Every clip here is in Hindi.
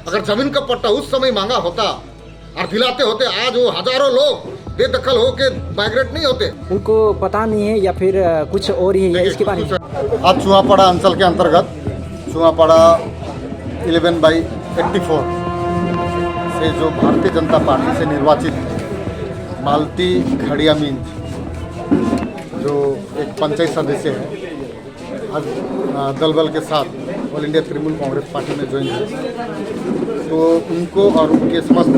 अगर जमीन का पट्टा उस समय मांगा होता और दिलाते होते, आज वो हजारों लोग बेदखल होके माइग्रेट नहीं होते। उनको पता नहीं है या फिर कुछ और ही है इसके बारे में? आज चुआपाड़ा अंचल के अंतर्गत चुआपाड़ा 11/84 से जो भारतीय जनता पार्टी से निर्वाचित मालती खड़िया मींज जो एक पंचायत सदस्य है, आज दल बल के साथ all India Trinamool Congress party में ज्वाइन है, तो उनको और उनके समस्त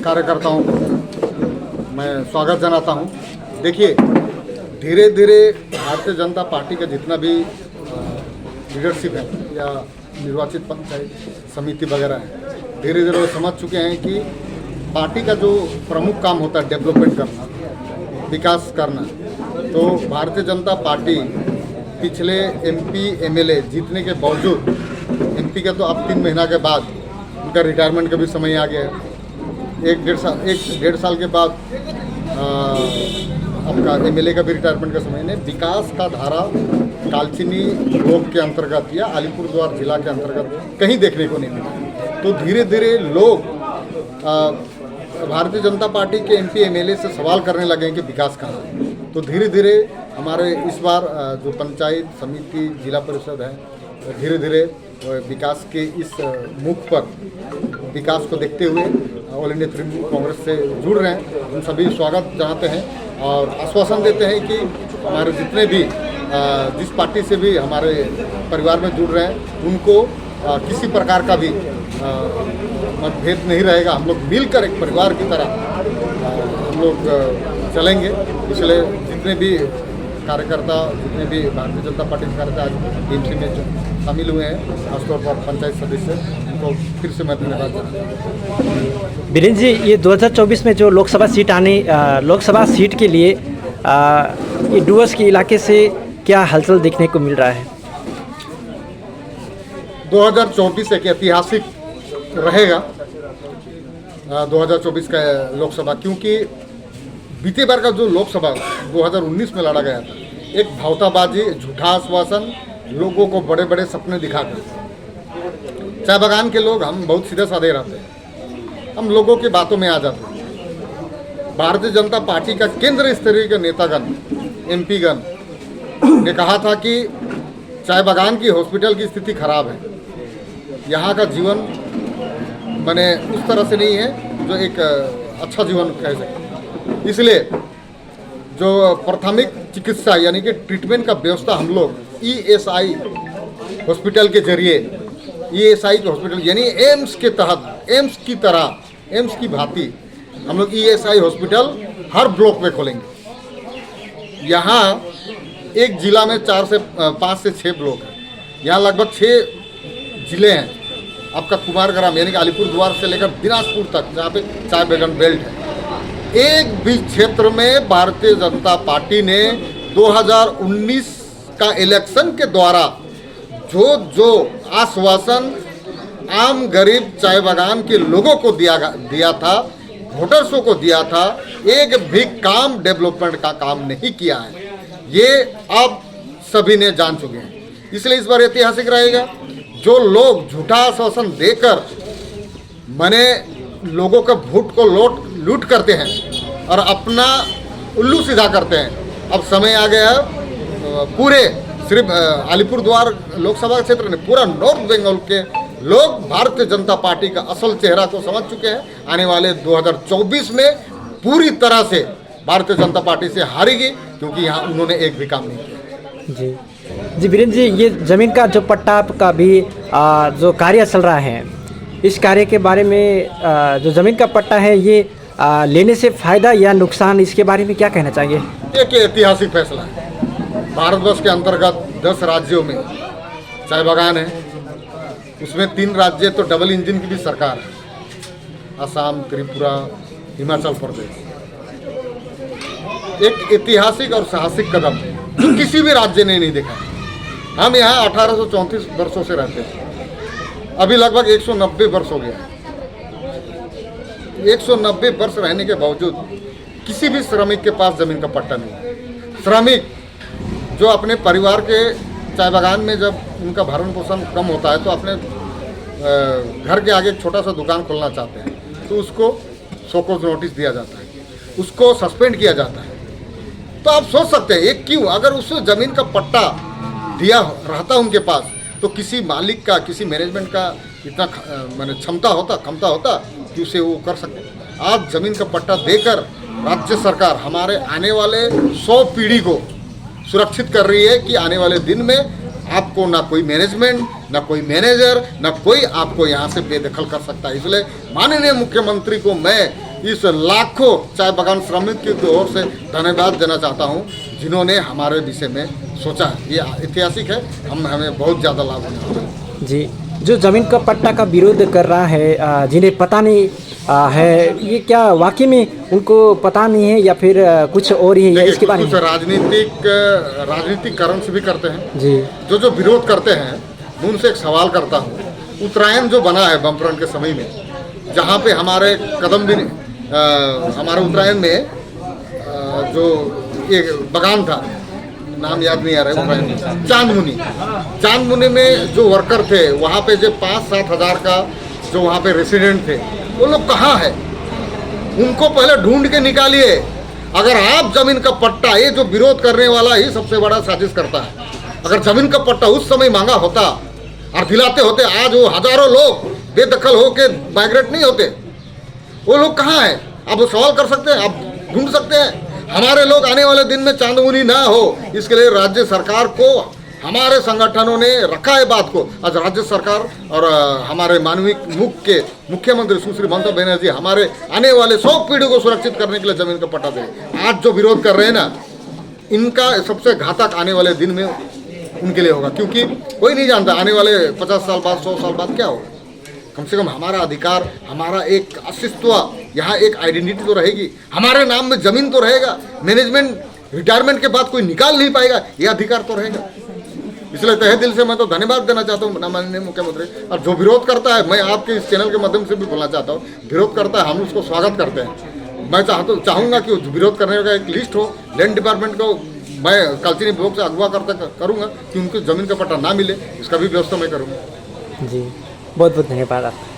कार्यकर्ताओं को मैं स्वागत जनाता हूं। देखिए, धीरे धीरे भारतीय जनता पार्टी का जितना भी लीडरशिप है या निर्वाचित पंचायत समिति वगैरह है, धीरे धीरे वो समझ चुके हैं कि पार्टी का जो प्रमुख काम होता है डेवलपमेंट करना, विकास करना, तो भारतीय जनता पार्टी पिछले एमपी एमएलए जीतने के बावजूद, एमपी का तो अब 3 महीना के बाद उनका रिटायरमेंट का भी समय आ गया है, एक डेढ़ साल के बाद आपका एमएलए का भी रिटायरमेंट का समय ने विकास का धारा कालचिनी ब्लॉक के अंतर्गत या अलीपुरद्वार जिला के अंतर्गत कहीं देखने को नहीं मिला। तो धीरे धीरे लोग भारतीय जनता पार्टी के एमपी एमएलए से सवाल करने लगे हैं कि विकास कहाँ है। तो धीरे धीरे हमारे इस बार जो पंचायत समिति जिला परिषद है, धीरे धीरे विकास के इस मुख पर विकास को देखते हुए ऑल इंडिया तृणमूल कांग्रेस से जुड़ रहे हैं। हम सभी स्वागत जनाते हैं और आश्वासन देते हैं कि हमारे जितने भी जिस पार्टी से भी हमारे परिवार में जुड़ रहे हैं उनको किसी प्रकार का भी मतभेद नहीं रहेगा। हम लोग मिलकर एक परिवार की तरह हम लोग चलेंगे। इसलिए जितने भी कार्यकर्ता, जितने भी भारतीय जनता पार्टी के कार्यकर्ता आज टीएमसी में शामिल हुए हैं, खासतौर पर पंचायत सदस्य, उनको फिर से मैं धन्यवाद देता हूँ। बीरेन्द्र जी, ये 2024 में जो लोकसभा सीट के लिए ये डुवर्स के इलाके से क्या हलचल देखने को मिल रहा है? 2024 एक ऐतिहासिक रहेगा 2024 का लोकसभा, क्योंकि बीते बार का जो लोकसभा 2019 में लड़ा गया था, एक भावताबाजी, झूठा आश्वासन, लोगों को बड़े बड़े सपने दिखाकर, चाय बागान के लोग हम बहुत सीधे साधे रहते हैं, हम लोगों की बातों में आ जाते हैं। भारतीय जनता पार्टी का केंद्र स्तरीय के नेतागण, एमपीगण ने कहा था कि चाय बागान की हॉस्पिटल की स्थिति खराब है, यहाँ का जीवन माने उस तरह से नहीं है जो एक अच्छा जीवन कह सकते। इसलिए जो प्राथमिक चिकित्सा यानी कि ट्रीटमेंट का व्यवस्था हम लोग ईएसआई हॉस्पिटल के जरिए, ईएसआई के हॉस्पिटल यानी एम्स के तहत, एम्स की तरह, एम्स की भांति हम लोग ईएसआई हॉस्पिटल हर ब्लॉक में खोलेंगे। यहाँ एक जिला में 5 से 6 ब्लॉक है, यहाँ लगभग 6 जिले हैं। आपका कुमारग्राम यानी कि अलीपुरद्वार से लेकर दिनाजपुर तक, जहाँ पे चाय बागान बेल्ट है, एक भी क्षेत्र में भारतीय जनता पार्टी ने 2019 का इलेक्शन के द्वारा जो आश्वासन आम गरीब चाय बागान के लोगों को दिया था, वोटर्सों को दिया था, एक भी काम डेवलपमेंट का काम नहीं किया है। ये अब सभी ने जान चुके हैं। इसलिए इस बार ऐतिहासिक रहेगा। जो लोग झूठा आश्वासन देकर माने लोगों का वोट को लूट करते हैं और अपना उल्लू सीधा करते हैं, अब समय आ गया है। पूरे सिर्फ अलीपुरद्वार लोकसभा क्षेत्र ने, पूरा नॉर्थ बंगाल के लोग भारतीय जनता पार्टी का असल चेहरा को समझ चुके हैं। आने वाले 2024 में पूरी तरह से भारतीय जनता पार्टी से हारेगी, क्योंकि यहाँ उन्होंने एक भी काम नहीं किया। जी बीरेन्द्र जी, ये ज़मीन का जो पट्टा का भी जो कार्य चल रहा है, इस कार्य के बारे में जो ज़मीन का पट्टा है ये लेने से फ़ायदा या नुकसान, इसके बारे में क्या कहना चाहिए? एक ऐतिहासिक फैसला है। भारतवर्ष के अंतर्गत 10 राज्यों में चाय बागान है, उसमें 3 राज्य तो डबल इंजन की भी सरकार है, असम, त्रिपुरा, हिमाचल प्रदेश। एक ऐतिहासिक और साहसिक कदम जो किसी भी राज्य ने नहीं देखा। हम यहाँ 1834 वर्षों से रहते हैं, अभी लगभग 190 वर्ष हो गया। 190 वर्ष रहने के बावजूद किसी भी श्रमिक के पास जमीन का पट्टा नहीं है। श्रमिक जो अपने परिवार के चाय बागान में जब उनका भरण पोषण कम होता है तो अपने घर के आगे एक छोटा सा दुकान खोलना चाहते हैं तो उसको शोकॉज नोटिस दिया जाता है, उसको सस्पेंड किया जाता है। तो आप सोच सकते हैं एक क्यों, अगर उस ज़मीन का पट्टा दिया रहता उनके पास तो किसी मालिक का, किसी मैनेजमेंट का इतना माने क्षमता होता कि उसे वो कर सके। आज ज़मीन का पट्टा देकर राज्य सरकार हमारे आने वाले 100 पीढ़ी को सुरक्षित कर रही है कि आने वाले दिन में आपको ना कोई मैनेजमेंट, ना कोई मैनेजर, ना कोई आपको यहाँ से बेदखल कर सकता है। इसलिए माननीय मुख्यमंत्री को मैं इस लाखों चाय बागान श्रमिक की ओर से धन्यवाद देना चाहता हूँ जिन्होंने हमारे विषय में सोचा। ये ऐतिहासिक है, हमें बहुत ज़्यादा लाभ होने वाला है। जी, जो ज़मीन का पट्टा का विरोध कर रहा है, जिन्हें पता नहीं है, ये क्या वाकई में उनको पता नहीं है या फिर कुछ और ही है? इसके बारे में कुछ राजनीतिक कारण से भी करते हैं जी। जो विरोध करते हैं मैं उनसे एक सवाल करता हूँ। उत्तरायण जो बना है बमफ्रंट के समय में, जहाँ पे हमारे कदम भी हमारे उत्तरायण में जो एक बगान था, नाम याद नहीं आ रहा है, चांदमुनी में जो वर्कर थे वहाँ पे जो 5-7 हज़ार का जो वहाँ पे रेसिडेंट थे, वो लोग कहाँ है? उनको पहले ढूंढ के निकालिए। अगर आप जमीन का पट्टा, ये जो विरोध करने वाला ही सबसे बड़ा साजिश करता है, अगर जमीन का पट्टा उस समय मांगा होता और दिलाते होते, आज वो हजारों लोग बेदखल होके माइग्रेट नहीं होते। वो लोग कहाँ हैं? आप वो सवाल कर सकते हैं, आप ढूंढ सकते हैं। हमारे लोग आने वाले दिन में चांदमुनी ना हो, इसके लिए राज्य सरकार को, हमारे संगठनों ने रखा है बात को। आज राज्य सरकार और हमारे मानवीय मुख्यमंत्री सुश्री ममता बनर्जी हमारे आने वाले 100 पीढ़ी को सुरक्षित करने के लिए जमीन का पट्टा दे। आज जो विरोध कर रहे हैं ना, इनका सबसे घातक आने वाले दिन में उनके लिए होगा, क्योंकि कोई नहीं जानता आने वाले 50 साल बाद, 100 साल बाद क्या होगा। कम से कम हमारा अधिकार, हमारा एक अस्तित्व, यहाँ एक आइडेंटिटी तो रहेगी, हमारे नाम में ज़मीन तो रहेगा, मैनेजमेंट रिटायरमेंट के बाद कोई निकाल नहीं पाएगा, ये अधिकार तो रहेगा। इसलिए तहे दिल से मैं तो धन्यवाद देना चाहता हूँ माननीय मुख्यमंत्री। और जो विरोध करता है, मैं आपके इस चैनल के माध्यम से भी बोलना चाहता हूँ, विरोध करता है हम उसको स्वागत करते हैं। मैं चाहूँगा कि विरोध करने का एक लिस्ट हो, लैंड डिपार्टमेंट को मैं कल्चरल विभाग से अगवा करूँगा कि उनको ज़मीन का पट्टा ना मिले, इसका भी व्यवस्था मैं करूँगा। जी, बहुत बहुत धन्यवाद आपका।